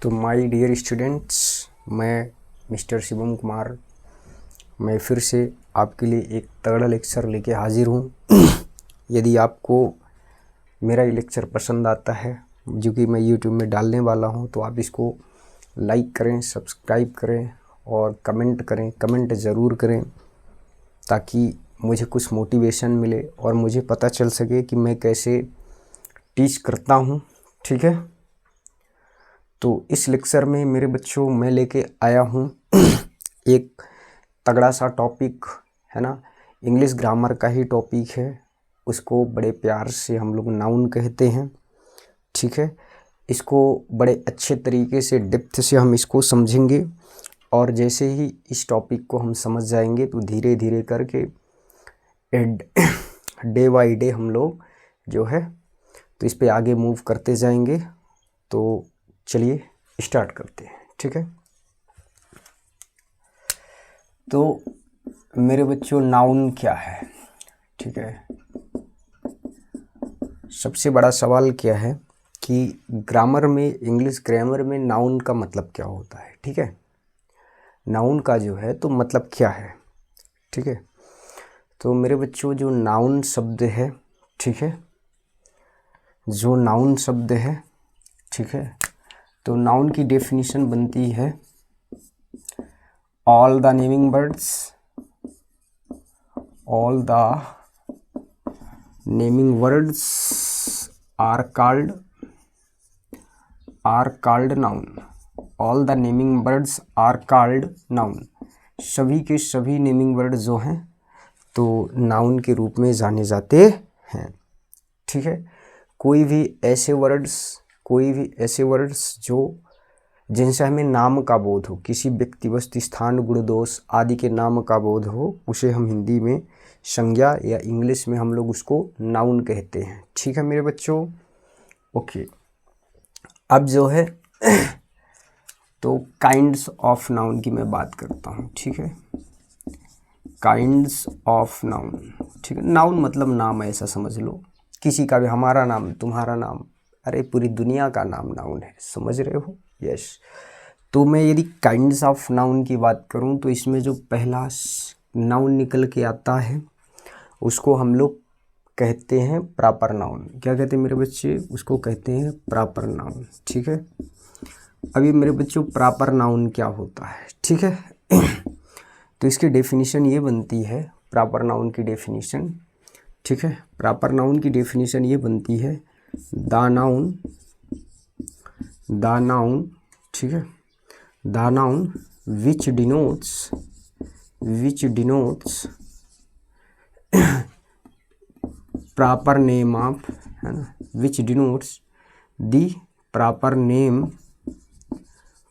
तो my dear students, मैं mister Shivam Kumar मैं फिर से आपके लिए एक तगड़ा लेक्चर लेके हाजिर हूँ। यदि आपको मेरा ये लेक्चर पसंद आता है जो कि मैं यूट्यूब में डालने वाला हूँ, तो आप इसको लाइक करें, सब्सक्राइब करें और कमेंट करें। कमेंट ज़रूर करें ताकि मुझे कुछ मोटिवेशन मिले और मुझे पता चल सके कि मैं कैसे टीच करता हूँ। ठीक है, तो इस लेक्चर में मेरे बच्चों मैं लेके आया हूँ एक तगड़ा सा टॉपिक है ना, इंग्लिश ग्रामर का ही टॉपिक है। उसको बड़े प्यार से हम लोग नाउन कहते हैं। ठीक है, इसको बड़े अच्छे तरीके से डेप्थ से हम इसको समझेंगे और जैसे ही इस टॉपिक को हम समझ जाएंगे तो धीरे धीरे करके डे बाई डे हम लोग जो है तो इस पे आगे मूव करते जाएंगे। तो चलिए स्टार्ट करते हैं। ठीक है, तो मेरे बच्चों नाउन क्या है? ठीक है, सबसे बड़ा सवाल क्या है कि ग्रामर में, इंग्लिश ग्रामर में नाउन का मतलब क्या होता है। ठीक है, नाउन का जो है तो मतलब क्या है। ठीक है, तो मेरे बच्चों जो नाउन शब्द है, ठीक है, जो नाउन शब्द है, ठीक है, तो नाउन की डेफिनेशन बनती है all the naming words, all the naming words are called noun. All the naming words are called noun. सभी के सभी नेमिंग वर्ड जो हैं तो नाउन के रूप में जाने जाते हैं। ठीक है, कोई भी ऐसे वर्ड्स जो जिनसे हमें नाम का बोध हो, किसी व्यक्ति, वस्तु, स्थान, गुण, दोष आदि के नाम का बोध हो, उसे हम हिंदी में संज्ञा या इंग्लिश में हम लोग उसको नाउन कहते हैं। ठीक है मेरे बच्चों, ओके। अब जो है तो काइंड्स ऑफ नाउन की मैं बात करता हूँ। ठीक है, काइंड्स ऑफ नाउन। ठीक है, नाउन मतलब नाम, ऐसा समझ लो, किसी का भी, हमारा नाम, तुम्हारा नाम, अरे पूरी दुनिया का नाम नाउन है। समझ रहे हो? यस। तो मैं यदि काइंड्स ऑफ नाउन की बात करूं तो इसमें जो पहला नाउन निकल के आता है उसको हम लोग कहते हैं प्रॉपर नाउन। क्या कहते हैं मेरे बच्चे? उसको कहते हैं प्रॉपर नाउन। ठीक है, अभी मेरे बच्चों प्रॉपर नाउन क्या होता है? ठीक है तो इसकी डेफिनेशन ये बनती है, प्रॉपर नाउन की डेफिनेशन। ठीक है, प्रॉपर नाउन की डेफिनेशन ये बनती है द नाउन, ठीक है, the noun which denotes proper name of, है ना, विच denotes the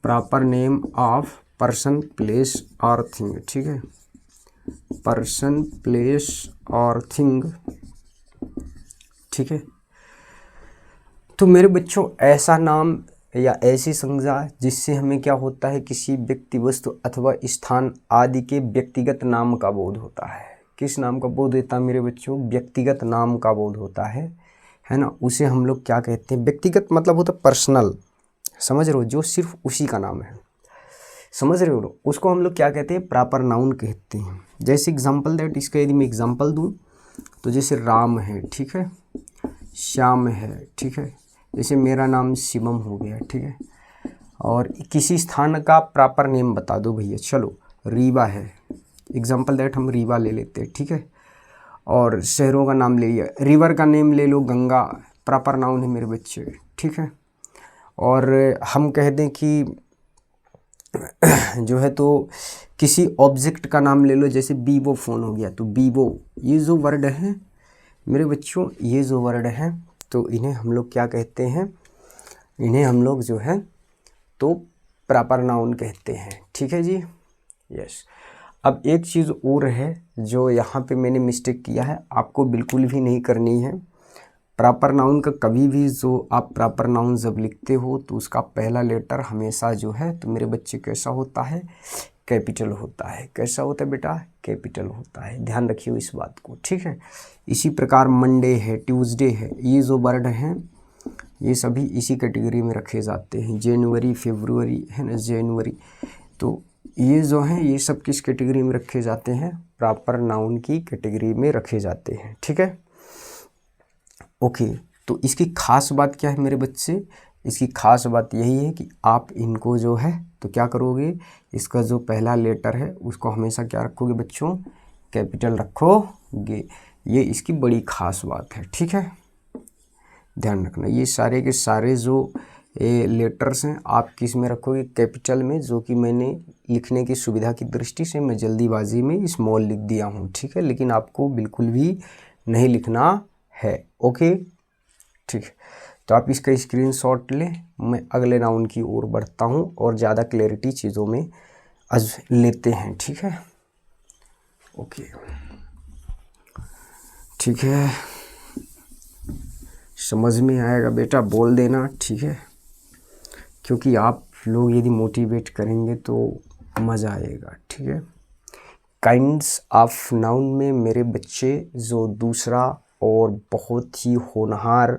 proper name of person, place और थिंग। ठीक है, पर्सन, प्लेस और थिंग। ठीक है, तो मेरे बच्चों ऐसा नाम या ऐसी संज्ञा जिससे हमें क्या होता है, किसी व्यक्ति, वस्तु अथवा स्थान आदि के व्यक्तिगत नाम का बोध होता है। किस नाम का बोध होता है मेरे बच्चों? व्यक्तिगत नाम का बोध होता है ना। उसे हम लोग क्या कहते हैं? व्यक्तिगत मतलब होता है पर्सनल। समझ रहे हो? जो सिर्फ उसी का नाम है। समझ रहे हो? उसको हम लोग क्या कहते हैं? प्रॉपर नाउन कहते हैं। जैसे एग्जांपल दैट, इसका यदि मैं एग्जांपल दूं तो जैसे राम है, ठीक है, श्याम है, ठीक है, जैसे मेरा नाम शिवम हो गया। ठीक है, और किसी स्थान का प्रॉपर नेम बता दो भैया, चलो रीवा है, एग्जांपल दैट हम रीवा ले लेते हैं। ठीक है, और शहरों का नाम ले लिया, रिवर का नेम ले लो, गंगा, प्रॉपर नाउन है मेरे बच्चे। ठीक है, और हम कह दें कि जो है तो किसी ऑब्जेक्ट का नाम ले लो, जैसे वीवो फ़ोन हो गया, तो वीवो, ये जो वर्ड है मेरे बच्चों, ये जो वर्ड है तो इन्हें हम लोग क्या कहते हैं? इन्हें हम लोग जो है तो प्रॉपर नाउन कहते हैं। ठीक है जी, यस। अब एक चीज़ और है जो यहाँ पे मैंने मिस्टेक किया है, आपको बिल्कुल भी नहीं करनी है। प्रॉपर नाउन का कभी भी जो आप प्रॉपर नाउन जब लिखते हो तो उसका पहला लेटर हमेशा जो है तो मेरे बच्चे कैसा होता है? कैपिटल होता है। कैसा होता है बेटा? कैपिटल होता है। ध्यान रखिए इस बात को। ठीक है, इसी प्रकार मंडे है, ट्यूसडे है, ये जो वर्ड हैं ये सभी इसी कैटेगरी में रखे जाते हैं। जनवरी, फरवरी है ना, जनवरी, तो ये जो हैं ये सब किस कैटेगरी में रखे जाते हैं? प्रॉपर नाउन की कैटेगरी में रखे जाते हैं। ठीक है, ओके। तो इसकी खास बात क्या है मेरे बच्चे? इसकी खास बात यही है कि आप इनको जो है तो क्या करोगे, इसका जो पहला लेटर है उसको हमेशा क्या रखोगे बच्चों? कैपिटल रखोगे। ये इसकी बड़ी खास बात है। ठीक है, ध्यान रखना, ये सारे के सारे जो लेटर्स हैं आप किस में रखोगे? कैपिटल में, जो कि मैंने लिखने की सुविधा की दृष्टि से मैं जल्दीबाजी में स्मॉल लिख दिया हूँ। ठीक है, लेकिन आपको बिल्कुल भी नहीं लिखना है। ओके, ठीक है, तो आप इसका स्क्रीनशॉट लें। मैं अगले नाउन की ओर बढ़ता हूँ और ज़्यादा क्लैरिटी चीज़ों में आज लेते हैं। ठीक है, ओके, ठीक है, समझ में आएगा बेटा, बोल देना। ठीक है, क्योंकि आप लोग यदि मोटिवेट करेंगे तो मज़ा आएगा। ठीक है, काइंड्स ऑफ नाउन में मेरे बच्चे जो दूसरा और बहुत ही होनहार,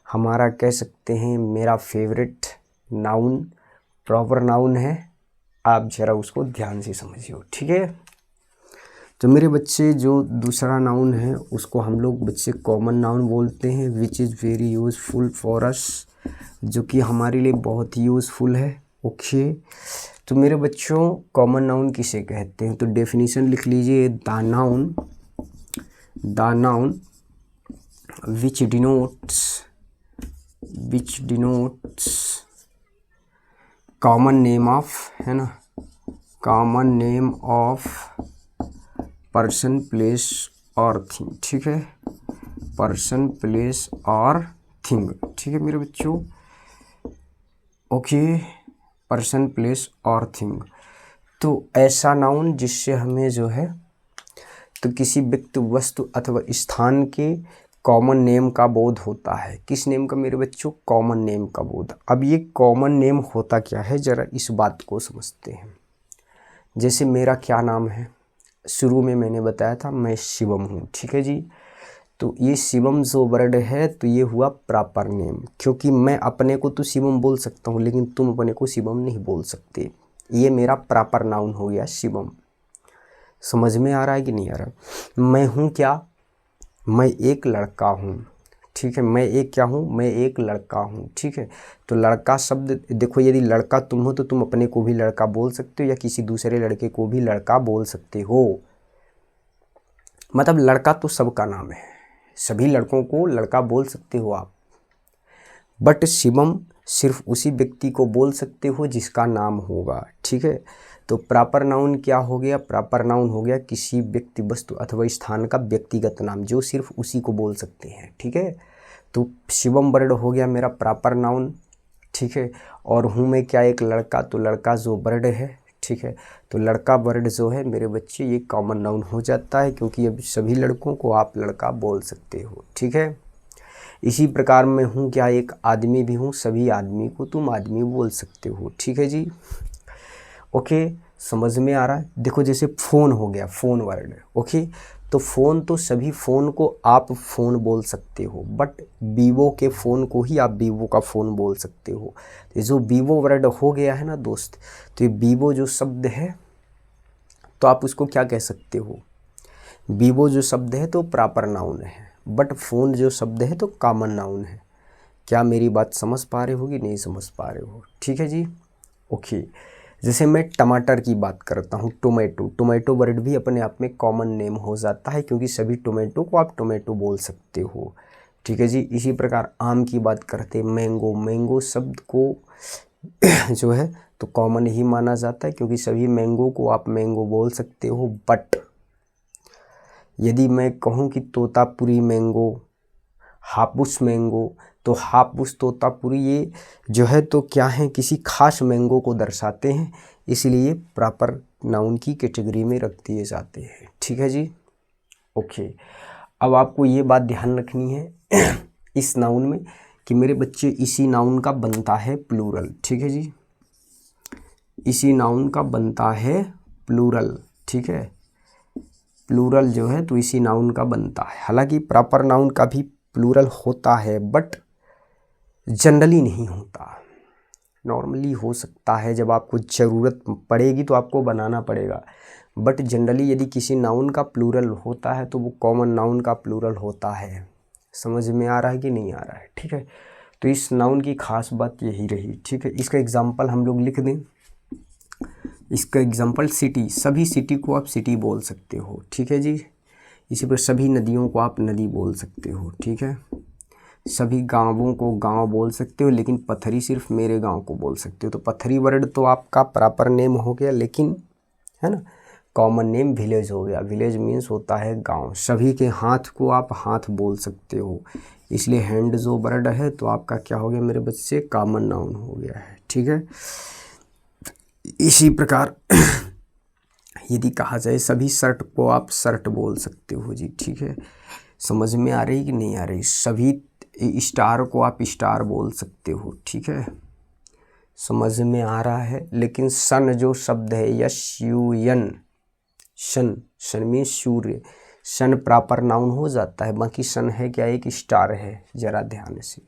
हमारा कह सकते हैं मेरा फेवरेट नाउन, प्रॉपर नाउन है, आप ज़रा उसको ध्यान से समझिए। ठीक है, तो मेरे बच्चे जो दूसरा नाउन है उसको हम लोग बच्चे कॉमन नाउन बोलते हैं, which is very useful for us, जो कि हमारे लिए बहुत ही यूज़फुल है। ओके, तो मेरे बच्चों कॉमन नाउन किसे कहते हैं? तो डेफिनेशन लिख लीजिए, the noun which denotes common name of, है ना, common name of person, place और थिंग। ठीक है, पर्सन, प्लेस और थिंग। ठीक है मेरे बच्चों, ओके, पर्सन, प्लेस और थिंग। तो ऐसा नाउन जिससे हमें जो है तो किसी व्यक्ति, वस्तु अथवा स्थान के कॉमन नेम का बोध होता है। किस नेम का मेरे बच्चों? कॉमन नेम का बोध। अब ये कॉमन नेम होता क्या है, जरा इस बात को समझते हैं। जैसे मेरा क्या नाम है, शुरू में मैंने बताया था मैं शिवम हूँ। ठीक है जी, तो ये शिवम जो वर्ड है तो ये हुआ प्रॉपर नेम, क्योंकि मैं अपने को तो शिवम बोल सकता हूँ लेकिन तुम अपने को शिवम नहीं बोल सकते। ये मेरा प्रॉपर नाउन हो गया शिवम। समझ में आ रहा है कि नहीं आ रहा? मैं हूँ क्या? मैं एक लड़का हूँ। ठीक है, मैं एक क्या हूँ? मैं एक लड़का हूँ। ठीक है, तो लड़का शब्द देखो, यदि लड़का तुम हो तो तुम अपने को भी लड़का बोल सकते हो या किसी दूसरे लड़के को भी लड़का बोल सकते हो। मतलब लड़का तो सबका नाम है, सभी लड़कों को लड़का बोल सकते हो आप, बट शिवम सिर्फ उसी व्यक्ति को बोल सकते हो जिसका नाम होगा। ठीक है, तो प्रॉपर नाउन क्या हो गया? प्रॉपर नाउन हो गया किसी व्यक्ति, वस्तु अथवा स्थान का व्यक्तिगत नाम जो सिर्फ उसी को बोल सकते हैं। ठीक है, तो शिवम वर्ड हो गया मेरा प्रॉपर नाउन। ठीक है, और हूँ मैं क्या? एक लड़का, तो लड़का जो वर्ड है। ठीक है, तो लड़का वर्ड जो है मेरे बच्चे ये कॉमन नाउन हो जाता है, क्योंकि अब सभी लड़कों को आप लड़का बोल सकते हो। ठीक है, इसी प्रकार मैं हूँ क्या? एक आदमी भी हूँ, सभी आदमी को तुम आदमी बोल सकते हो। ठीक है जी, ओके, समझ में आ रहा है? देखो जैसे फ़ोन हो गया, फ़ोन वर्ड। ओके, तो फ़ोन तो सभी फ़ोन को आप फ़ोन बोल सकते हो, बट वीवो के फ़ोन को ही आप वीवो का फ़ोन बोल सकते हो। तो जो वीवो वर्ड हो गया है ना दोस्त, तो ये वीवो जो शब्द है तो आप उसको क्या कह सकते हो? वीवो जो शब्द है तो प्रॉपर नाउन है, बट फ़ोन जो शब्द है तो कॉमन नाउन है। क्या मेरी बात समझ पा रहे हो कि नहीं समझ पा रहे हो? ठीक है जी, ओके। जैसे मैं टमाटर की बात करता हूँ, टोमेटो, टोमेटो वर्ड भी अपने आप में कॉमन नेम हो जाता है, क्योंकि सभी टोमेटो को आप टोमेटो बोल सकते हो। ठीक है जी, इसी प्रकार आम की बात करते हैं, मैंगो, मैंगो शब्द को जो है तो कॉमन ही माना जाता है, क्योंकि सभी मैंगो को आप मैंगो बोल सकते हो। बट यदि मैं कहूँ कि तोतापुरी मैंगो, हापुस मैंगो, तो हापुस, तोतापुरी ये जो है तो क्या है, किसी खास मैंगो को दर्शाते हैं, इसलिए प्रॉपर नाउन की कैटेगरी में रख दिए जाते हैं। ठीक है जी, ओके। अब आपको ये बात ध्यान रखनी है इस नाउन में कि मेरे बच्चे इसी नाउन का बनता है प्लूरल। ठीक है जी, इसी नाउन का बनता है प्लूरल। ठीक है, प्लूरल जो है तो इसी नाउन का बनता है। हालांकि प्रॉपर नाउन का भी प्लूरल होता है, बट जनरली नहीं होता, नॉर्मली हो सकता है, जब आपको ज़रूरत पड़ेगी तो आपको बनाना पड़ेगा, बट जनरली यदि किसी नाउन का प्लूरल होता है तो वो कॉमन नाउन का प्लूरल होता है। समझ में आ रहा है कि नहीं आ रहा है? ठीक है, तो इस नाउन की खास बात यही रही। ठीक है, इसका एग्जाम्पल हम लोग लिख दें। इसका एग्जाम्पल सिटी, सभी सिटी को आप सिटी बोल सकते हो। ठीक है जी, इसी पर सभी नदियों को आप नदी बोल सकते हो। ठीक है, सभी गांवों को गांव बोल सकते हो, लेकिन पथरी सिर्फ मेरे गांव को बोल सकते हो। तो पथरी वर्ड तो आपका प्रॉपर नेम हो गया, लेकिन है ना कॉमन नेम विलेज हो गया। विलेज मीन्स होता है गांव। सभी के हाथ को आप हाथ बोल सकते हो, इसलिए हैंड जो वर्ड है तो आपका क्या हो गया मेरे बच्चे, कॉमन नाउन हो गया है। ठीक है, इसी प्रकार यदि कहा जाए सभी शर्ट को आप शर्ट बोल सकते हो जी। ठीक है, समझ में आ रही कि नहीं आ रही? सभी स्टार को आप स्टार बोल सकते हो। ठीक है, समझ में आ रहा है? लेकिन सन जो शब्द है, S U N, sun, sun means सूर्य, सन प्रॉपर नाउन हो जाता है, बाकी सन है क्या, एक स्टार है, जरा ध्यान से।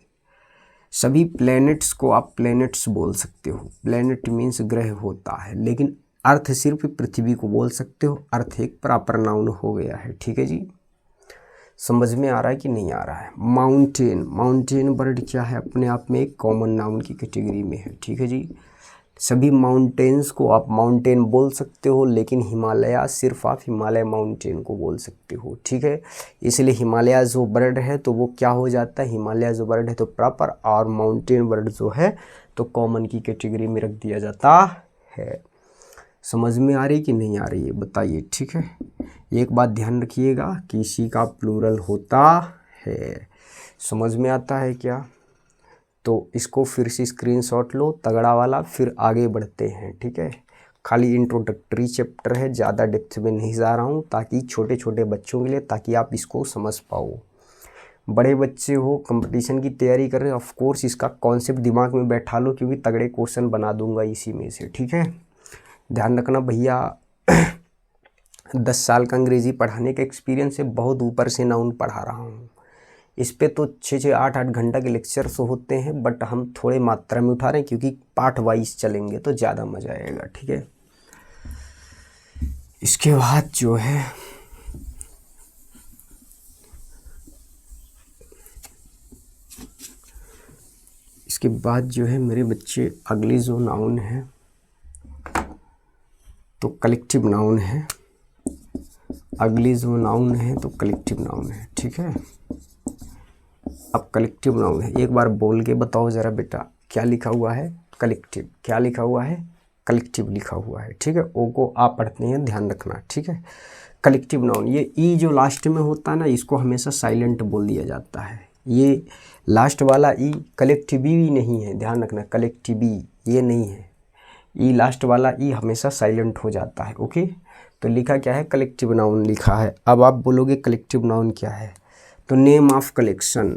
सभी प्लैनेट्स को आप प्लैनेट्स बोल सकते हो, प्लैनेट मीन्स ग्रह होता है, लेकिन अर्थ सिर्फ पृथ्वी को बोल सकते हो, अर्थ एक प्रॉपर नाउन हो गया है। ठीक है जी, समझ में आ रहा है कि नहीं आ रहा है? माउंटेन, माउंटेन वर्ड क्या है, अपने आप में एक कॉमन नाउन की कैटेगरी में है। ठीक है जी, सभी माउंटेन्स को आप माउंटेन बोल सकते हो, लेकिन हिमालय सिर्फ आप हिमालय माउंटेन को बोल सकते हो। ठीक है, इसलिए हिमालय जो वर्ड है तो वो क्या हो जाता है, हिमालय जो वर्ड है तो प्रॉपर, और माउंटेन वर्ड जो है तो कॉमन की कैटेगरी में रख दिया जाता है। समझ में आ रही कि नहीं आ रही है बताइए? ठीक है, एक बात ध्यान रखिएगा, किसी का प्लूरल होता है, समझ में आता है क्या? तो इसको फिर से स्क्रीनशॉट लो तगड़ा वाला, फिर आगे बढ़ते हैं। ठीक है, खाली इंट्रोडक्टरी चैप्टर है, ज़्यादा डेप्थ में नहीं जा रहा हूँ, ताकि छोटे छोटे बच्चों के लिए, ताकि आप इसको समझ पाओ। बड़े बच्चे हो, कंपटीशन की तैयारी कर रहे हो, ऑफ कोर्स इसका कॉन्सेप्ट दिमाग में बैठा लो, क्योंकि तगड़े क्वेश्चन बना दूंगा इसी में से। ठीक है, ध्यान रखना भैया 10 साल का अंग्रेज़ी पढ़ाने का एक्सपीरियंस है, बहुत ऊपर से नाउन पढ़ा रहा हूँ। इस पे तो 6-6, 8-8 घंटा के लेक्चर्स होते हैं, बट हम थोड़े मात्रा में उठा रहे हैं, क्योंकि पार्ट वाइज चलेंगे तो ज़्यादा मज़ा आएगा। ठीक है, इसके बाद जो है मेरे बच्चे, अगली जो नाउन है तो कलेक्टिव नाउन है। अगली जो नाउन है तो कलेक्टिव नाउन है। ठीक है, अब कलेक्टिव नाउन है, एक बार बोल के बताओ ज़रा बेटा, क्या लिखा हुआ है? कलेक्टिव। क्या लिखा हुआ है? कलेक्टिव लिखा हुआ है। ठीक है, ओ को आप पढ़ते हैं, ध्यान रखना। ठीक है, कलेक्टिव नाउन, ये ई जो लास्ट में होता है ना, इसको हमेशा साइलेंट बोल दिया जाता है। ये लास्ट वाला ई कलेक्टिवी नहीं है, ध्यान रखना, कलेक्टिवी ये नहीं है, ई लास्ट वाला ई हमेशा साइलेंट हो जाता है। ओके, तो लिखा क्या है? कलेक्टिव नाउन लिखा है। अब आप बोलोगे कलेक्टिव नाउन क्या है, तो नेम ऑफ कलेक्शन,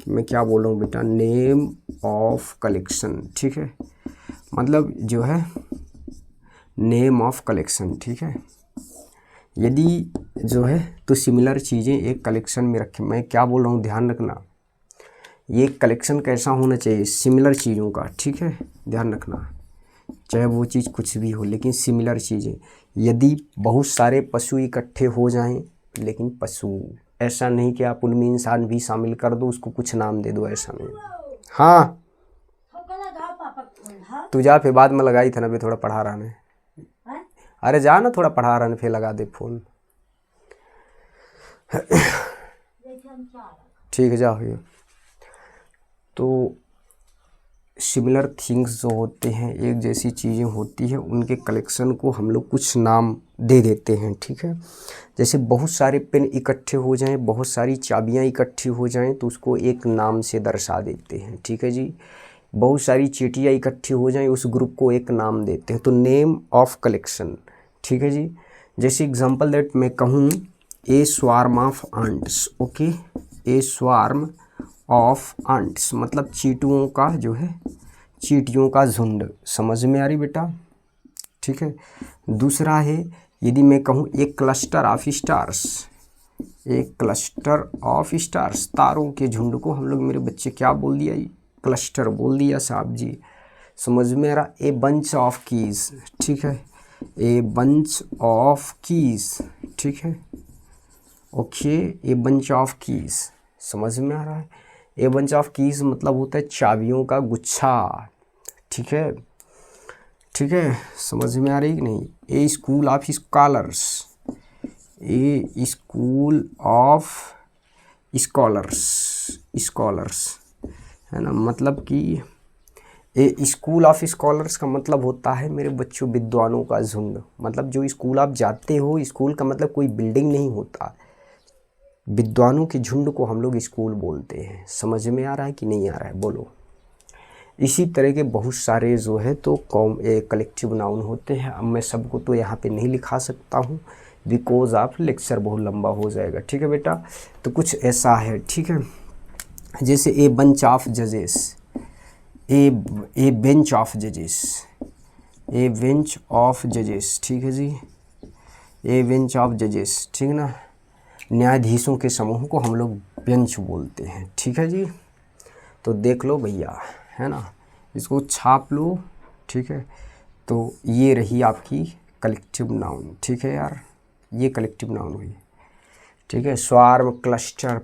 मैं क्या बोल रहा हूँ बेटा, नेम ऑफ कलेक्शन। ठीक है, मतलब जो है नेम ऑफ कलेक्शन। ठीक है, यदि जो है तो सिमिलर चीज़ें एक कलेक्शन में रखें, मैं क्या बोल रहा हूँ ध्यान रखना, ये कलेक्शन कैसा होना चाहिए? सिमिलर चीज़ों का। ठीक है, ध्यान रखना, चाहे वो चीज़ कुछ भी हो, लेकिन सिमिलर चीज़ें। यदि बहुत सारे पशु इकट्ठे हो जाएं, लेकिन पशु, ऐसा नहीं कि आप उनमें इंसान भी शामिल कर दो, उसको कुछ नाम दे दो, ऐसा नहीं। हाँ तू जा, फिर बाद में लगाई था ना, फिर थोड़ा पढ़ा रहा ने। अरे जा ना, थोड़ा पढ़ा रहा ने, फिर लगा दे फोन। ठीक है, जाओ। तो सिमिलर थिंग्स जो होते हैं, एक जैसी चीज़ें होती हैं, उनके कलेक्शन को हम लोग कुछ नाम दे देते हैं। ठीक है, जैसे बहुत सारे पेन इकट्ठे हो जाएं, बहुत सारी चाबियां इकट्ठी हो जाएं, तो उसको एक नाम से दर्शा देते हैं। ठीक है जी, बहुत सारी चीटियाँ इकट्ठी हो जाएं, उस ग्रुप को एक नाम देते हैं, तो नेम ऑफ कलेक्शन। ठीक है जी, जैसे एग्जांपल दैट मैं कहूँ a swarm of ants. Okay, a swarm of ants मतलब चींटियों का जो है, चींटियों का झुंड। समझ में आ रही बेटा? ठीक है, दूसरा है यदि मैं कहूँ एक क्लस्टर ऑफ स्टार्स, एक क्लस्टर ऑफ स्टार्स, तारों के झुंड को हम लोग मेरे बच्चे क्या बोल दिया? क्लस्टर बोल दिया साहब जी, समझ में आ रहा। ए बंच ऑफ कीज, ठीक है, ए बंच ऑफ कीज, ठीक है, okay, a bunch of keys, समझ में आ रहा है। ए बंच ऑफ कीज मतलब होता है चाबियों का गुच्छा, ठीक है, ठीक है, समझ में आ रही कि नहीं। A school of scholars, a school of scholars, scholars है ना, मतलब कि ए स्कूल ऑफ स्कॉलर्स का मतलब होता है मेरे बच्चों विद्वानों का झुंड। मतलब जो स्कूल आप जाते हो, स्कूल का मतलब कोई बिल्डिंग नहीं होता, विद्वानों के झुंड को हम लोग स्कूल बोलते हैं। समझ में आ रहा है कि नहीं आ रहा है, बोलो। इसी तरह के बहुत सारे जो है तो कलेक्टिव नाउन होते हैं। अब मैं सबको तो यहाँ पे नहीं लिखा सकता हूँ बिकॉज ऑफ लेक्चर बहुत लंबा हो जाएगा, ठीक है बेटा। तो कुछ ऐसा है, ठीक है, जैसे ए बंच ऑफ जजेस, ए बेंच ऑफ जजेस, ए बेंच ऑफ जजेस, ठीक है जी, ए बेंच ऑफ जजेस, ठीक है ना। न्यायाधीशों के समूह को हम लोग बेंच बोलते हैं, ठीक है जी। तो देख लो भैया, है ना, इसको छाप लो, ठीक है। तो ये रही आपकी कलेक्टिव नाउन, ठीक है यार, ये कलेक्टिव नाउन हुई, ठीक है। Swarm, cluster,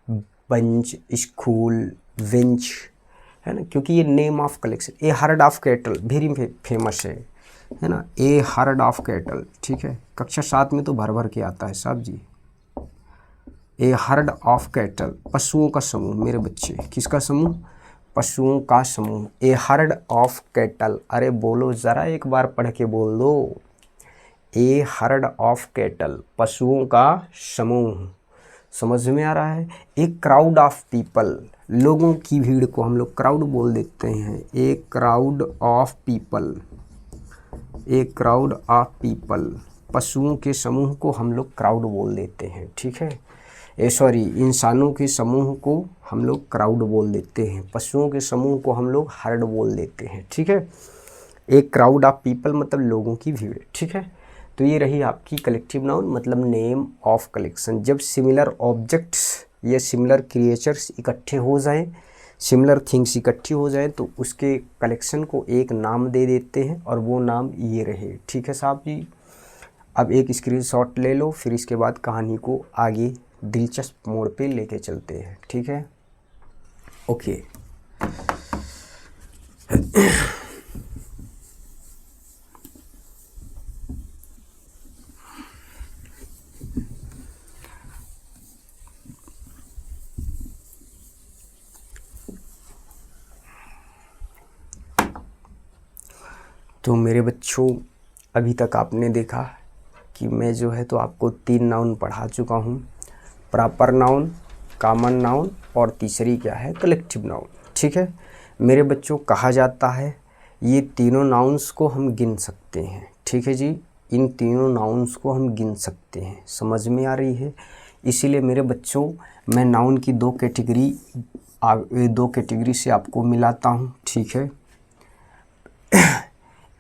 bunch, school, bench, है ना, क्योंकि ये name of collection. A heard of cattle very famous है ना, ए हर्ड ऑफ कैटल, ठीक है, कक्षा 7 में तो भर भर के आता है साहब जी। ए हर्ड ऑफ कैटल, पशुओं का समूह मेरे बच्चे, किसका समूह, पशुओं का समूह। ए हर्ड ऑफ कैटल, अरे बोलो ज़रा एक बार पढ़ के बोल दो। ए हर्ड ऑफ कैटल, पशुओं का समूह, समझ में आ रहा है। एक क्राउड ऑफ पीपल, लोगों की भीड़ को हम लोग क्राउड बोल देते हैं। A crowd of people, a crowd of people, पशुओं के समूह को हम लोग क्राउड बोल देते हैं, ठीक है। इंसानों के समूह को हम लोग क्राउड बोल देते हैं, पशुओं के समूह को हम लोग हर्ड बोल देते हैं, ठीक है। एक क्राउड ऑफ पीपल मतलब लोगों की भीड़, ठीक है। तो ये रही आपकी कलेक्टिव नाउन, मतलब नेम ऑफ कलेक्शन। जब सिमिलर ऑब्जेक्ट्स या सिमिलर क्रिएचर्स इकट्ठे हो जाएं, सिमिलर थिंग्स इकट्ठी हो जाएं, तो उसके कलेक्शन को एक नाम दे देते हैं, और वो नाम ये रहे, ठीक है साहब जी। अब एक स्क्रीनशॉट ले लो, फिर इसके बाद कहानी को आगे दिलचस्प मोड़ पे लेके चलते हैं, ठीक है, ओके। तो मेरे बच्चों, अभी तक आपने देखा कि मैं जो है तो आपको 3 नाउन पढ़ा चुका हूँ, प्रॉपर नाउन, कॉमन नाउन, और तीसरी क्या है, कलेक्टिव नाउन, ठीक है। मेरे बच्चों, कहा जाता है ये तीनों नाउन्स को हम गिन सकते हैं, ठीक है जी, इन तीनों नाउन्स को हम गिन सकते हैं, समझ में आ रही है। इसीलिए मेरे बच्चों, मैं नाउन की दो कैटेगरी से आपको मिलाता हूँ, ठीक है।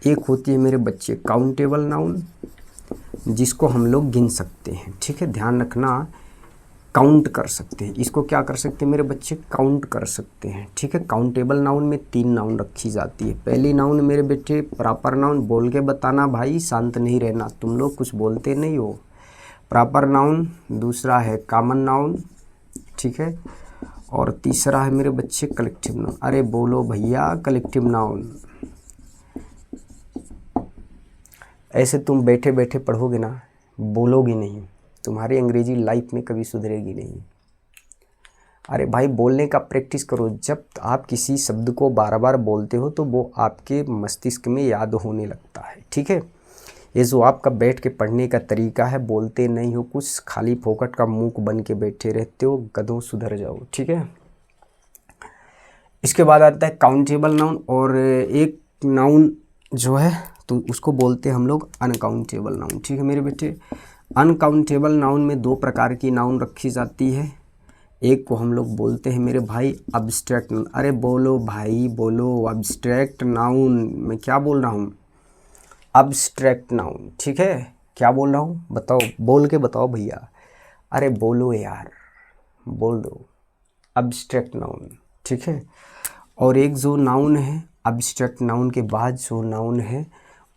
एक होती है मेरे बच्चे काउंटेबल नाउन, जिसको हम लोग गिन सकते हैं, ठीक है, ध्यान रखना, काउंट कर सकते हैं। इसको क्या कर सकते हैं मेरे बच्चे, काउंट कर सकते हैं, ठीक है। काउंटेबल नाउन में 3 नाउन रखी जाती है। पहली नाउन मेरे बेटे प्रॉपर नाउन, बोल के बताना भाई, शांत नहीं रहना, तुम लोग कुछ बोलते नहीं हो। प्रॉपर नाउन, दूसरा है कॉमन नाउन, ठीक है, और तीसरा है मेरे बच्चे कलेक्टिव नाउन। अरे बोलो भैया, कलेक्टिव नाउन। ऐसे तुम बैठे बैठे पढ़ोगे ना, बोलोगे नहीं, तुम्हारी अंग्रेजी लाइफ में कभी सुधरेगी नहीं। अरे भाई, बोलने का प्रैक्टिस करो। जब आप किसी शब्द को बार बार बोलते हो तो वो आपके मस्तिष्क में याद होने लगता है, ठीक है। ये जो आपका बैठ के पढ़ने का तरीका है, बोलते नहीं हो कुछ, खाली फोकट का मूक बन के बैठे रहते हो, गधों सुधर जाओ, ठीक है। इसके बाद आता है काउंटेबल नाउन, और एक नाउन जो है तो उसको बोलते हैं हम लोग अनकाउंटेबल नाउन, ठीक है मेरे बेटे। अनकाउंटेबल नाउन में 2 प्रकार की नाउन रखी जाती है। एक को हम लोग बोलते हैं मेरे भाई एब्स्ट्रैक्ट नाउन। अरे बोलो भाई, बोलो, एब्स्ट्रैक्ट नाउन। मैं क्या बोल रहा हूँ, एब्स्ट्रैक्ट नाउन, ठीक है। क्या बोल रहा हूँ, बताओ, बोल के बताओ भैया। अरे बोलो यार, बोल दो, एब्स्ट्रैक्ट नाउन, ठीक है। और एक जो नाउन है अब्स्ट्रैक्ट नाउन के बाद जो नाउन है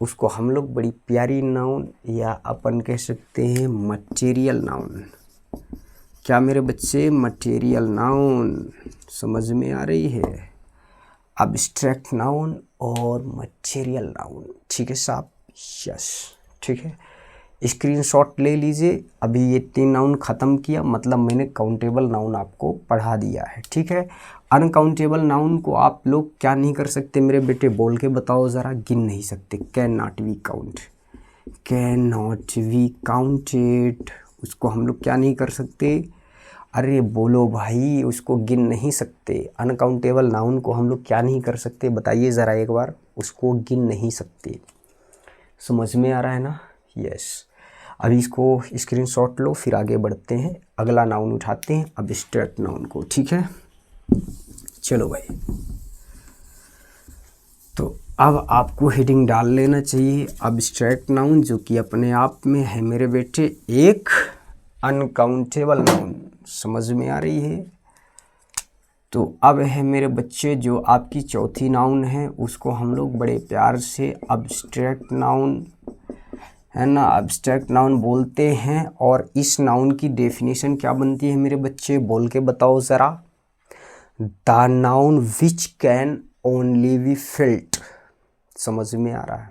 उसको हम लोग बड़ी प्यारी नाउन या अपन कह सकते हैं मटेरियल नाउन। क्या मेरे बच्चे, मटेरियल नाउन समझ में आ रही है? अब्स्ट्रैक्ट नाउन और मटेरियल नाउन, ठीक है साहब? यस, ठीक है। स्क्रीनशॉट ले लीजिए। अभी ये 3 नाउन ख़त्म किया, मतलब मैंने काउंटेबल नाउन आपको पढ़ा दिया है, ठीक है। अनकाउंटेबल नाउन को आप लोग क्या नहीं कर सकते मेरे बेटे, बोल के बताओ ज़रा। गिन नहीं सकते, can not be count, can not be counted, उसको हम लोग क्या नहीं कर सकते? अरे बोलो भाई, उसको गिन नहीं सकते। अनकाउंटेबल नाउन को हम लोग क्या नहीं कर सकते, बताइए ज़रा एक बार। उसको गिन नहीं सकते। समझ में आ रहा है ना? यस। अभी इसको स्क्रीनशॉट लो, फिर आगे बढ़ते हैं। अगला नाउन उठाते हैं, अब्स्ट्रैक्ट नाउन को, ठीक है। चलो भाई, तो अब आपको हेडिंग डाल लेना चाहिए अब्स्ट्रैक्ट नाउन, जो कि अपने आप में है मेरे बेटे एक अनकाउंटेबल नाउन। समझ में आ रही है? तो अब है मेरे बच्चे जो आपकी चौथी नाउन है, उसको हम लोग बड़े प्यार से अब्स्ट्रैक्ट नाउन, है ना, अब्स्ट्रैक्ट नाउन बोलते हैं। और इस नाउन की डेफिनेशन क्या बनती है मेरे बच्चे, बोल के बताओ ज़रा। The noun which can only be felt. समझ में आ रहा है?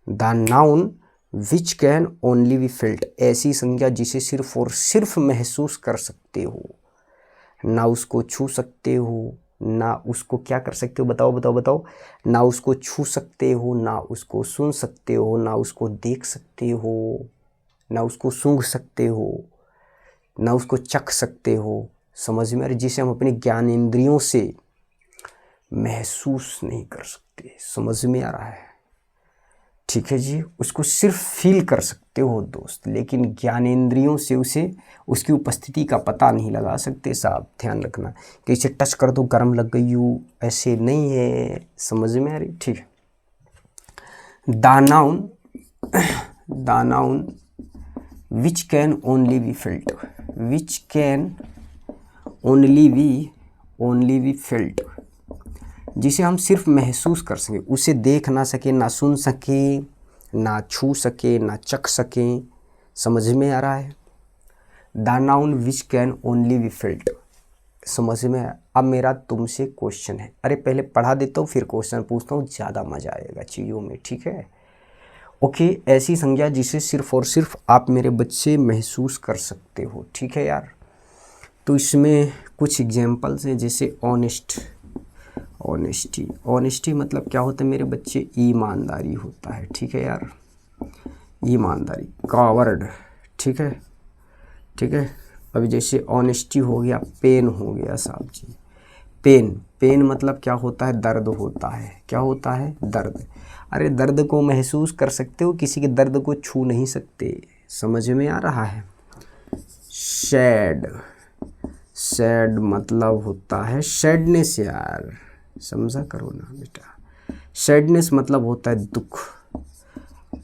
The noun which can only be felt, ऐसी संज्ञा जिसे सिर्फ और सिर्फ महसूस कर सकते हो, ना उसको छू सकते हो, ना उसको क्या कर सकते हो, बताओ बताओ बताओ। ना उसको छू सकते हो, ना उसको सुन सकते हो, ना उसको देख सकते हो, ना उसको सूंघ सकते हो, ना उसको चख सकते हो। समझ में आ रही? जिसे हम अपने ज्ञानेंद्रियों से महसूस नहीं कर सकते। समझ में आ रहा है? ठीक है जी। उसको सिर्फ फील कर सकते हो दोस्त, लेकिन ज्ञानेंद्रियों से उसे उसकी उपस्थिति का पता नहीं लगा सकते साहब। ध्यान रखना कि इसे टच कर दो गर्म लग गई हो, ऐसे नहीं है। समझ में आ रही? ठीक है। The noun which can only be felt, which can only be felt, जिसे हम सिर्फ महसूस कर सकें, उसे देख ना सके, ना सुन सके, ना छू सके, ना चख सके। समझ में आ रहा है? The noun which can only be felt. समझ में आया? अब मेरा तुमसे क्वेश्चन है, अरे पहले पढ़ा देता हूँ फिर क्वेश्चन पूछता हूँ, ज़्यादा मज़ा आएगा चीज़ों में, ठीक है? ओके, ऐसी संज्ञा जिसे सिर्फ और सिर्फ आप मेरे बच्चे महसूस कर सकते हो, ठीक है यार। तो इसमें कुछ एग्जाम्पल्स हैं, जैसे ऑनेस्ट, ऑनेस्टी मतलब क्या होता है मेरे बच्चे? ईमानदारी होता है, ठीक है यार, ईमानदारी। कावर्ड, ठीक है, ठीक है। अभी जैसे ऑनेस्टी हो गया, पेन हो गया साहब जी। पेन मतलब क्या होता है? दर्द होता है। क्या होता है? दर्द। अरे दर्द को महसूस कर सकते हो, किसी के दर्द को छू नहीं सकते। समझ में आ रहा है? सैड मतलब होता है सैडनेस यार, समझा करो ना बेटा। सैडनेस मतलब होता है दुख।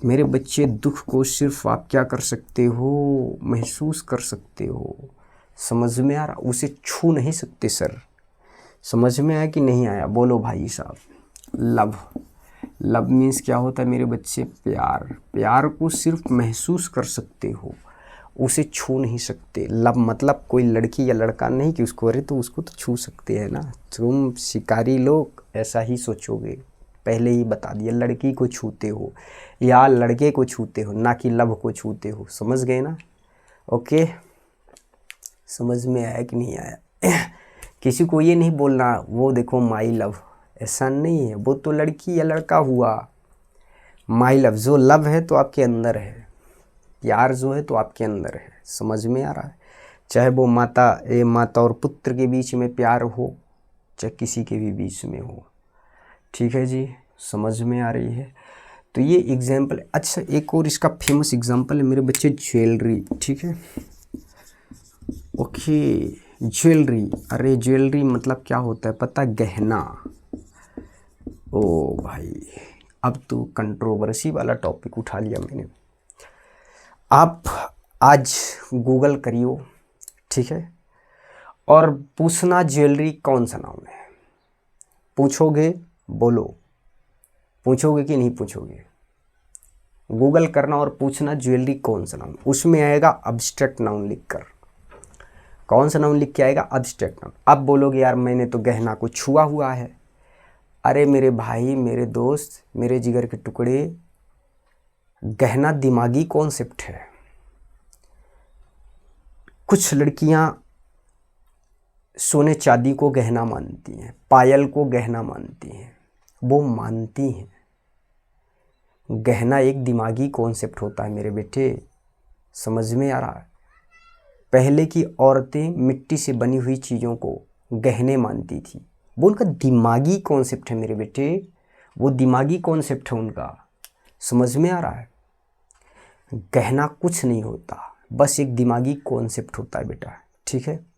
मेरे बच्चे दुख को सिर्फ आप क्या कर सकते हो? महसूस कर सकते हो। समझ में आ रहा? उसे छू नहीं सकते सर। समझ में आया कि नहीं आया? बोलो भाई साहब। लव मीन्स क्या होता है मेरे बच्चे? प्यार को सिर्फ महसूस कर सकते हो, उसे छू नहीं सकते। लव मतलब कोई लड़की या लड़का नहीं कि उसको, अरे तो उसको तो छू सकते हैं ना। तुम शिकारी लोग ऐसा ही सोचोगे, पहले ही बता दिया। लड़की को छूते हो या लड़के को छूते हो, ना कि लव को छूते हो। समझ गए ना? ओके, समझ में आया कि नहीं आया? किसी को ये नहीं बोलना वो देखो माई लव, ऐसा नहीं है। वो तो लड़की या लड़का हुआ। माई लव, जो लव है तो आपके अंदर है, प्यार जो है तो आपके अंदर है। समझ में आ रहा है? चाहे वो माता और पुत्र के बीच में प्यार हो, चाहे किसी के भी बीच में हो, ठीक है जी। समझ में आ रही है? तो ये एग्जाम्पल। अच्छा, एक और इसका फेमस एग्जाम्पल है मेरे बच्चे, ज्वेलरी, ठीक है। Okay, jewellery. अरे ज्वेलरी मतलब क्या होता है पता? गहना। ओ भाई, अब तो कंट्रोवर्सी वाला टॉपिक उठा लिया मैंने। आप आज गूगल करियो, ठीक है, और पूछना ज्वेलरी कौन सा नाम है। पूछोगे, बोलो, पूछोगे कि नहीं पूछोगे? गूगल करना और पूछना ज्वेलरी कौन सा नाउन, उसमें आएगा अब्स्ट्रैक्ट नाउन लिखकर। कौन सा नाउन लिख के आएगा? Abstract noun. अब बोलोगे यार मैंने तो गहना को छुआ हुआ है। अरे मेरे भाई, मेरे दोस्त, मेरे जिगर के टुकड़े, गहना दिमागी कॉन्सेप्ट है। कुछ लड़कियां सोने चांदी को गहना मानती हैं, पायल को गहना मानती हैं, वो मानती हैं। गहना एक दिमागी कॉन्सेप्ट होता है मेरे बेटे, समझ में आ रहा है? पहले की औरतें मिट्टी से बनी हुई चीज़ों को गहने मानती थी, वो उनका दिमागी कॉन्सेप्ट है मेरे बेटे, वो दिमागी कॉन्सेप्ट है उनका। समझ में आ रहा है? गहना कुछ नहीं होता, बस एक दिमागी कॉन्सेप्ट होता है बेटा, ठीक है?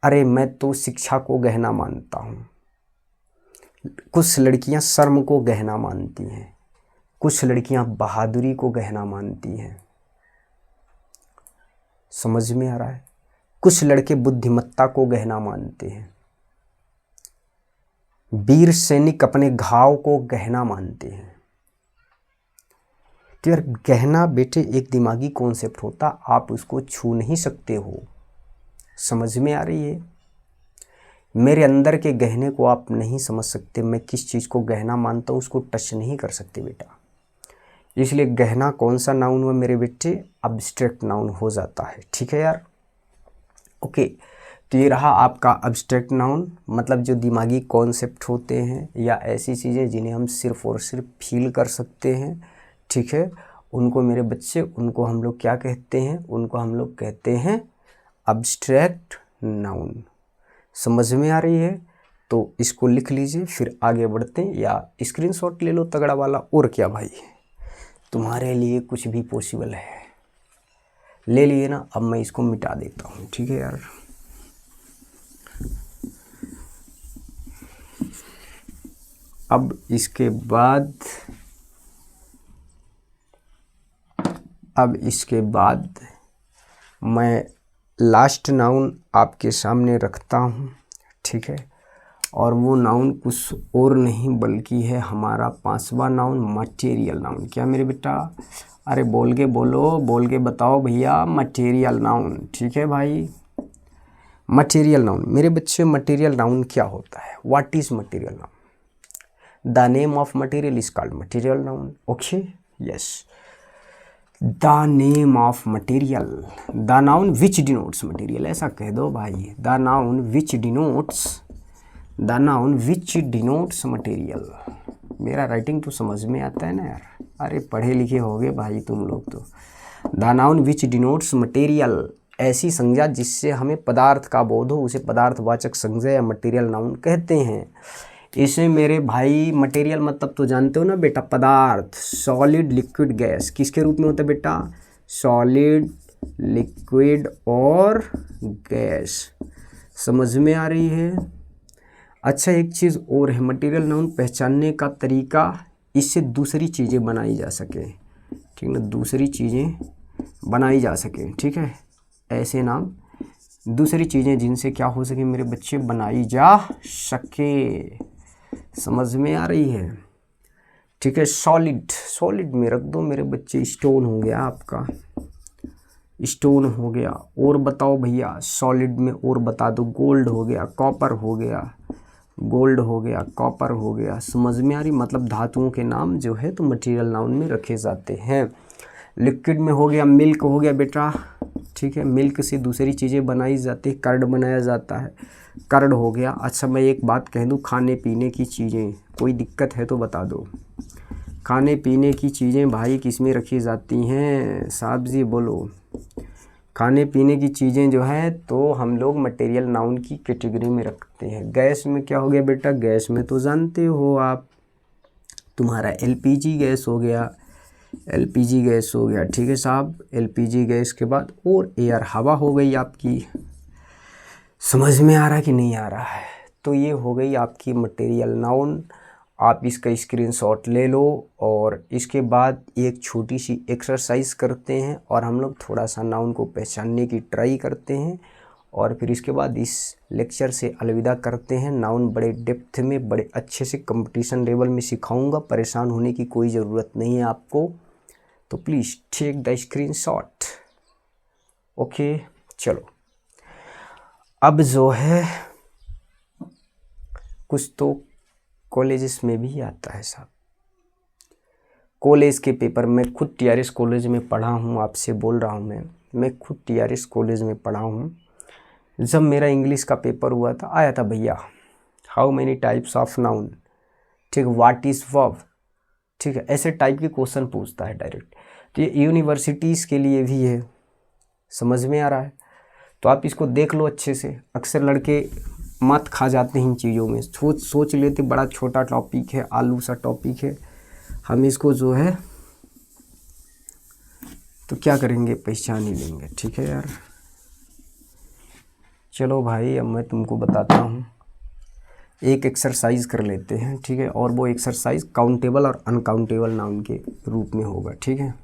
अरे मैं तो शिक्षा को गहना मानता हूँ। कुछ लड़कियाँ शर्म को गहना मानती हैं, कुछ लड़कियाँ बहादुरी को गहना मानती हैं। समझ में आ रहा है? कुछ लड़के बुद्धिमत्ता को गहना मानते हैं। वीर सैनिक अपने घाव को गहना मानते हैं। तो यार गहना बेटे एक दिमागी कॉन्सेप्ट होता, आप उसको छू नहीं सकते हो। समझ में आ रही है? मेरे अंदर के गहने को आप नहीं समझ सकते, मैं किस चीज़ को गहना मानता हूँ उसको टच नहीं कर सकते बेटा। इसलिए गहना कौन सा नाउन हुआ मेरे बेटे? अब्स्ट्रैक्ट नाउन हो जाता है, ठीक है यार? ओके, तो ये रहा आपका अब्स्ट्रैक्ट नाउन, मतलब जो दिमागी कॉन्सेप्ट होते हैं या ऐसी चीज़ें जिन्हें हम सिर्फ और सिर्फ फील कर सकते हैं, ठीक है? उनको मेरे बच्चे, उनको हम लोग क्या कहते हैं? उनको हम लोग कहते हैं अब्स्ट्रैक्ट नाउन। समझ में आ रही है? तो इसको लिख लीजिए, फिर आगे बढ़ते हैं, या स्क्रीनशॉट ले लो तगड़ा वाला। और क्या भाई, तुम्हारे लिए कुछ भी पॉसिबल है। ले लिए ना? अब मैं इसको मिटा देता हूँ, ठीक है यार? अब इसके बाद मैं लास्ट नाउन आपके सामने रखता हूँ, ठीक है? और वो नाउन कुछ और नहीं बल्कि है हमारा 5वां नाउन, मटेरियल नाउन। क्या मेरे बेटा? अरे बोल के बोलो, बोल के बताओ भैया, मटेरियल नाउन, ठीक है भाई? मटेरियल नाउन मेरे बच्चे, मटेरियल नाउन क्या होता है? What is material noun? The name of material is called material noun. Okay, yes, the name of material, the noun which denotes material, ऐसा कह दो भाई। The noun which denotes material. मेरा राइटिंग तो समझ में आता है ना यार? अरे पढ़े लिखे होगे भाई तुम लोग तो। The noun which denotes material, ऐसी संज्ञा जिससे हमें पदार्थ का बोध हो, उसे पदार्थवाचक संज्ञा या मटेरियल नाउन कहते हैं। इसे मेरे भाई मटेरियल मतलब तो जानते हो ना बेटा, पदार्थ, सॉलिड, लिक्विड, गैस। किसके रूप में होता है बेटा? सॉलिड, लिक्विड और गैस। समझ में आ रही है? अच्छा, एक चीज़ और है, मटेरियल नाउन पहचानने का तरीका, इससे दूसरी चीज़ें बनाई जा सके, ठीक ना? दूसरी चीज़ें बनाई जा सके, ठीक है? ऐसे नाम, दूसरी चीज़ें जिनसे क्या हो सके मेरे बच्चे, बनाई जा सके। समझ में आ रही है? ठीक है, सॉलिड में रख दो मेरे बच्चे। स्टोन हो गया आपका, स्टोन हो गया। और बताओ भैया सॉलिड में, और बता दो। गोल्ड हो गया, कॉपर हो गया, गोल्ड हो गया, कॉपर हो गया। समझ में आ रही? मतलब धातुओं के नाम जो है तो मटेरियल नाउन में रखे जाते हैं। लिक्विड में हो गया, मिल्क हो गया बेटा, ठीक है? मिल्क से दूसरी चीज़ें बनाई जाती है, कर्ड बनाया जाता है, कर्ड हो गया। अच्छा मैं एक बात कह दूँ, खाने पीने की चीज़ें, कोई दिक्कत है तो बता दो। खाने पीने की चीज़ें भाई किस में रखी जाती हैं? साहब जी बोलो। खाने पीने की चीज़ें जो है तो हम लोग मटेरियल नाउन की कैटेगरी में रखते हैं। गैस में क्या हो गया बेटा? गैस में तो जानते हो आप, तुम्हारा एलपीजी गैस हो गया, एलपीजी गैस हो गया, ठीक है साहब? एलपीजी गैस के बाद और एयर, हवा हो गई आपकी। समझ में आ रहा है कि नहीं आ रहा है? तो ये हो गई आपकी मटेरियल नाउन। आप इसका स्क्रीनशॉट ले लो और इसके बाद एक छोटी सी एक्सरसाइज करते हैं और हम लोग थोड़ा सा नाउन को पहचानने की ट्राई करते हैं और फिर इसके बाद इस लेक्चर से अलविदा करते हैं। नाउन बड़े डेप्थ में, बड़े अच्छे से कंपटीशन लेवल में सिखाऊंगा, परेशान होने की कोई ज़रूरत नहीं है आपको। तो please take the screenshot. Okay, चलो अब जो है कुछ तो कॉलेजेस में भी आता है साहब। कॉलेज के पेपर में खुद टीआरएस कॉलेज में पढ़ा हूँ, आपसे बोल रहा हूँ मैं खुद टीआरएस कॉलेज में पढ़ा हूँ। जब मेरा इंग्लिश का पेपर हुआ था, आया था भैया how many types of noun, ठीक, व्हाट इज़ वर्ब, ठीक है, ऐसे टाइप के क्वेश्चन पूछता है डायरेक्ट। तो ये यूनिवर्सिटीज़ के लिए भी है, समझ में आ रहा है? तो आप इसको देख लो अच्छे से। अक्सर लड़के मत खा जाते हैं इन चीज़ों में, सोच लेते बड़ा छोटा टॉपिक है, आलू सा टॉपिक है, हम इसको जो है तो क्या करेंगे, पहचान ही लेंगे। ठीक है यार, चलो भाई अब मैं तुमको बताता हूँ, एक एक्सरसाइज कर लेते हैं, ठीक है। और वो एक्सरसाइज काउंटेबल और अनकाउंटेबल नाउन के रूप में होगा, ठीक है।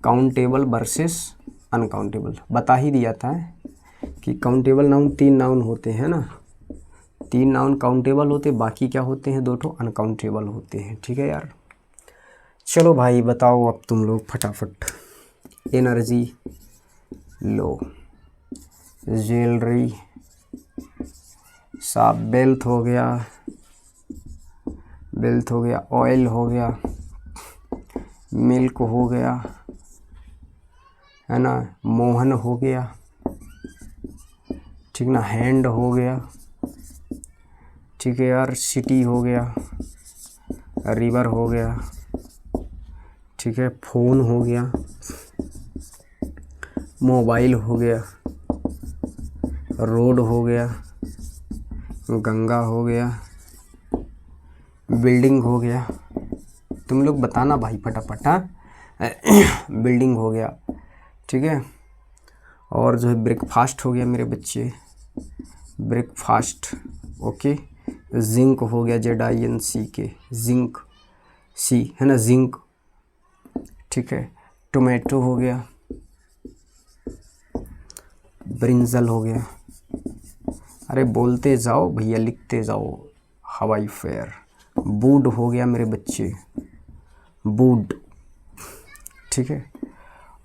काउंटेबल वर्सेस अनकाउंटेबल बता ही दिया था कि काउंटेबल नाउन 3 नाउन होते हैं ना, 3 नाउन काउंटेबल होते, बाकी क्या होते हैं, 2 अनकाउंटेबल होते हैं, ठीक है यार। चलो भाई बताओ अब तुम लोग फटाफट। एनर्जी लो, ज्वेलरी, साफ, बेल्ट हो गया, ऑयल हो गया, मिल्क हो गया, है ना, मोहन हो गया, ठीक ना, हैंड हो गया, ठीक है यार, सिटी हो गया, रिवर हो गया, ठीक है, फ़ोन हो गया, मोबाइल हो गया, रोड हो गया, गंगा हो गया, बिल्डिंग हो गया। तुम लोग बताना भाई फटाफट, हाँ। बिल्डिंग हो गया, ठीक है। और जो है ब्रेकफास्ट हो गया मेरे बच्चे, ब्रेकफास्ट, ओके। जिंक हो गया, ZINC के, जिंक, सी है ना, जिंक, ठीक है। टोमेटो हो गया, ब्रिंजल हो गया, अरे बोलते जाओ भैया, लिखते जाओ, हवाई फेयर। बूड हो गया मेरे बच्चे, बूड, ठीक है।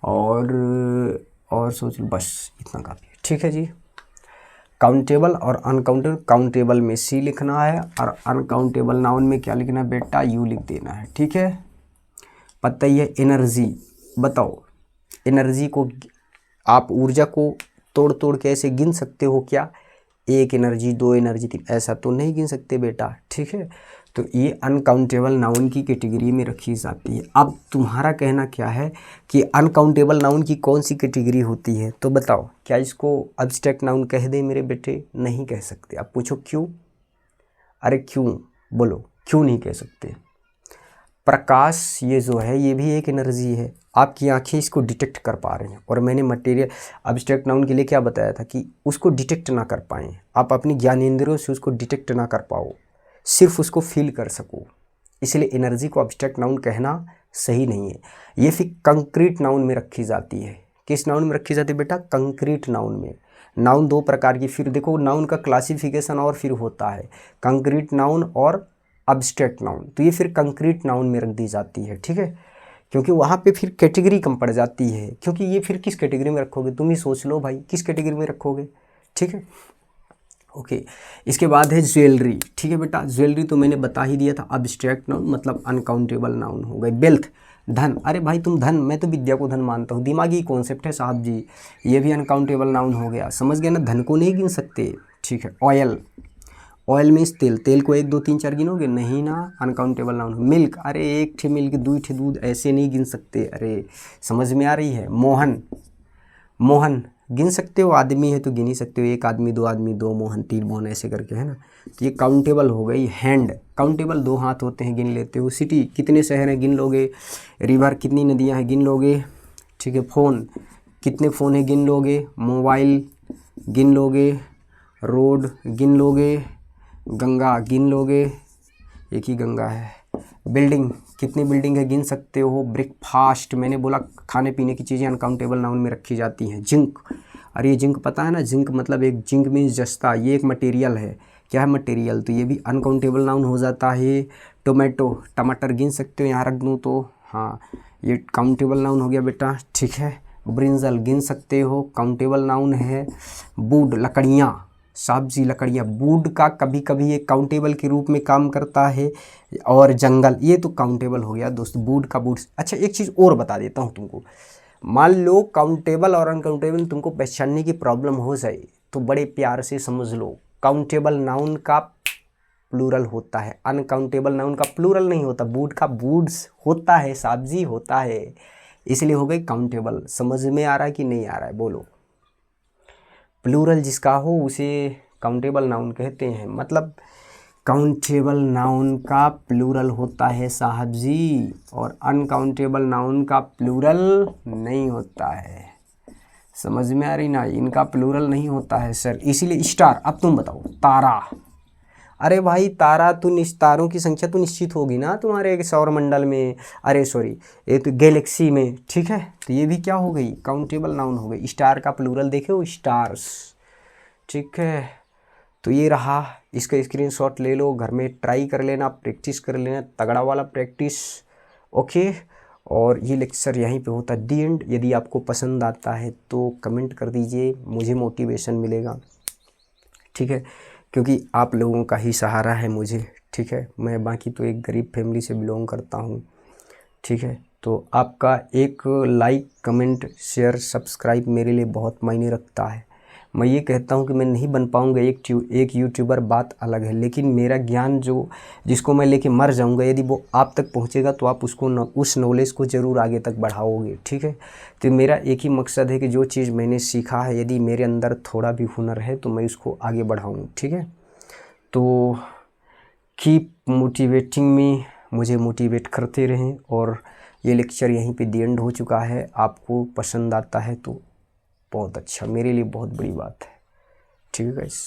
और सोच लो, बस इतना काफ़ी है, ठीक है जी। काउंटेबल और अनकाउंटेबल, काउंटेबल में सी लिखना है और अनकाउंटेबल नाउन में क्या लिखना है बेटा, यू लिख देना है, ठीक है। पता ही है। एनर्जी बताओ, एनर्जी को आप ऊर्जा को तोड़ तोड़ के ऐसे गिन सकते हो क्या, 1 एनर्जी, 2 एनर्जी, 3, ऐसा तो नहीं गिन सकते बेटा, ठीक है। तो ये अनकाउंटेबल नाउन की कैटेगरी में रखी जाती है। अब तुम्हारा कहना क्या है कि अनकाउंटेबल नाउन की कौन सी कैटेगरी होती है, तो बताओ, क्या इसको अब्स्ट्रैक्ट नाउन कह दे मेरे बेटे? नहीं कह सकते। अब पूछो क्यों? अरे क्यों, बोलो क्यों नहीं कह सकते? प्रकाश ये जो है ये भी एक एनर्जी है, आपकी आंखें इसको डिटेक्ट कर पा रही हैं। और मैंने मटेरियल अब्स्ट्रैक्ट नाउन के लिए क्या बताया था कि उसको डिटेक्ट ना कर पाएँ, आप अपनी ज्ञानेंद्रियों से उसको डिटेक्ट ना कर पाओ, सिर्फ उसको फील कर सको, इसलिए एनर्जी को अब्स्ट्रैक्ट नाउन कहना सही नहीं है। ये फिर कंक्रीट नाउन में रखी जाती है। किस नाउन में रखी जाती है बेटा? कंक्रीट नाउन में। नाउन 2 प्रकार की, फिर देखो नाउन का क्लासिफिकेशन और फिर होता है कंक्रीट नाउन और अब्स्ट्रैक्ट नाउन। तो ये फिर कंक्रीट नाउन में रख दी जाती है, ठीक है, क्योंकि वहाँ पे फिर कैटेगरी कम पड़ जाती है। क्योंकि ये फिर किस कैटेगरी में रखोगे, तुम ही सोच लो भाई, किस कैटेगरी में रखोगे, ठीक है, ओके। इसके बाद है ज्वेलरी, ठीक है बेटा। ज्वेलरी तो मैंने बता ही दिया था, अब्स्ट्रैक्ट नाउन मतलब अनकाउंटेबल नाउन हो गए। वेल्थ, धन, अरे भाई तुम धन, मैं तो विद्या को धन मानता हूँ, दिमागी कॉन्सेप्ट है साहब जी, ये भी अनकाउंटेबल नाउन हो गया, समझ गए ना, धन को नहीं गिन सकते, ठीक है। ऑयल, ऑयल मीन्स तेल, तेल को 1 2 3 4 गिनोगे नहीं ना, अनकाउंटेबल नाउन। मिल्क, अरे 1 ठे मिल्क, 2 ठे दूध, ऐसे नहीं गिन सकते, अरे समझ में आ रही है। मोहन, मोहन गिन सकते हो, आदमी है तो गिन ही सकते हो, 1 आदमी, 2 आदमी, 2 मोहन, 3 मोहन, ऐसे करके, है ना। तो ये काउंटेबल हो गई। हैंड, काउंटेबल 2 हाथ होते हैं, गिन लेते हो। सिटी, कितने शहर हैं, गिन लोगे। रिवर, कितनी नदियां हैं, गिन लोगे, ठीक है। फ़ोन, कितने फ़ोन हैं, गिन लोगे। मोबाइल गिन लोगे। रोड गिन लोगे। गंगा गिन लोगे, एक ही गंगा है। बिल्डिंग, कितनी बिल्डिंग है, गिन सकते हो। ब्रेकफास्ट, मैंने बोला खाने पीने की चीज़ें अनकाउंटेबल नाउन में रखी जाती हैं। जिंक, और ये जिंक पता है ना, जिंक मतलब एक जिंक मीन्स जस्ता, ये एक मटेरियल है। क्या है? मटेरियल। तो ये भी अनकाउंटेबल नाउन हो जाता है। टोमेटो, टमाटर गिन सकते हो, यहाँ रख दूँ तो, हाँ ये काउंटेबल नाउन हो गया बेटा, ठीक है। ब्रिंजल गिन सकते हो, काउंटेबल नाउन है। वुड, लकड़ियाँ, सब्जी लकड़ियाँ, वुड का कभी कभी ये काउंटेबल के रूप में काम करता है। और जंगल, ये तो काउंटेबल हो गया दोस्त, वुड का वुड। अच्छा एक चीज़ और बता देता हूँ तुमको, मान लो काउंटेबल और अनकाउंटेबल तुमको पहचानने की प्रॉब्लम हो जाए तो बड़े प्यार से समझ लो, काउंटेबल नाउन का प्लूरल होता है, अनकाउंटेबल नाउन का प्लूरल नहीं होता। वुड का वुड्स होता है, सब्जी होता है, इसलिए हो गई काउंटेबल। समझ में आ रहा है कि नहीं आ रहा है? बोलो। प्लूरल जिसका हो उसे काउंटेबल नाउन कहते हैं। मतलब काउंटेबल नाउन का प्लूरल होता है साहब जी, और अनकाउंटेबल नाउन का प्लूरल नहीं होता है। समझ में आ रही ना? इनका प्लूरल नहीं होता है सर, इसीलिए स्टार। अब तुम बताओ, तारा, अरे भाई तारा तो तारों की संख्या तो निश्चित होगी ना तुम्हारे सौरमंडल में, अरे सॉरी ये तो गैलेक्सी में, ठीक है। तो ये भी क्या हो गई? काउंटेबल नाउन हो गई। स्टार का प्लूरल देखे हो, स्टार्स, ठीक है। तो ये रहा, इसका स्क्रीनशॉट ले लो, घर में ट्राई कर लेना, प्रैक्टिस कर लेना, तगड़ा वाला प्रैक्टिस, ओके। और ये लेक्चर यहीं पे होता है दी एंड। यदि आपको पसंद आता है तो कमेंट कर दीजिए, मुझे मोटिवेशन मिलेगा, ठीक है, क्योंकि आप लोगों का ही सहारा है मुझे, ठीक है। मैं बाकी तो एक गरीब फैमिली से बिलोंग करता हूँ, ठीक है। तो आपका एक लाइक, कमेंट, शेयर, सब्सक्राइब मेरे लिए बहुत मायने रखता है। मैं ये कहता हूँ कि मैं नहीं बन पाऊँगा एक यूट्यूबर, बात अलग है, लेकिन मेरा ज्ञान जो जिसको मैं लेके मर जाऊँगा, यदि वो आप तक पहुँचेगा तो आप उसको उस नॉलेज को ज़रूर आगे तक बढ़ाओगे, ठीक है। तो मेरा एक ही मकसद है कि जो चीज़ मैंने सीखा है, यदि मेरे अंदर थोड़ा भी हुनर है तो मैं उसको आगे बढ़ाऊँ, ठीक है। तो कीप मोटिवेटिंग मी, मुझे मोटिवेट करते रहें। और ये लेक्चर यहीं पे दी एंड हो चुका है। आपको पसंद आता है तो बहुत अच्छा, मेरे लिए बहुत बड़ी बात है, ठीक है गाइस।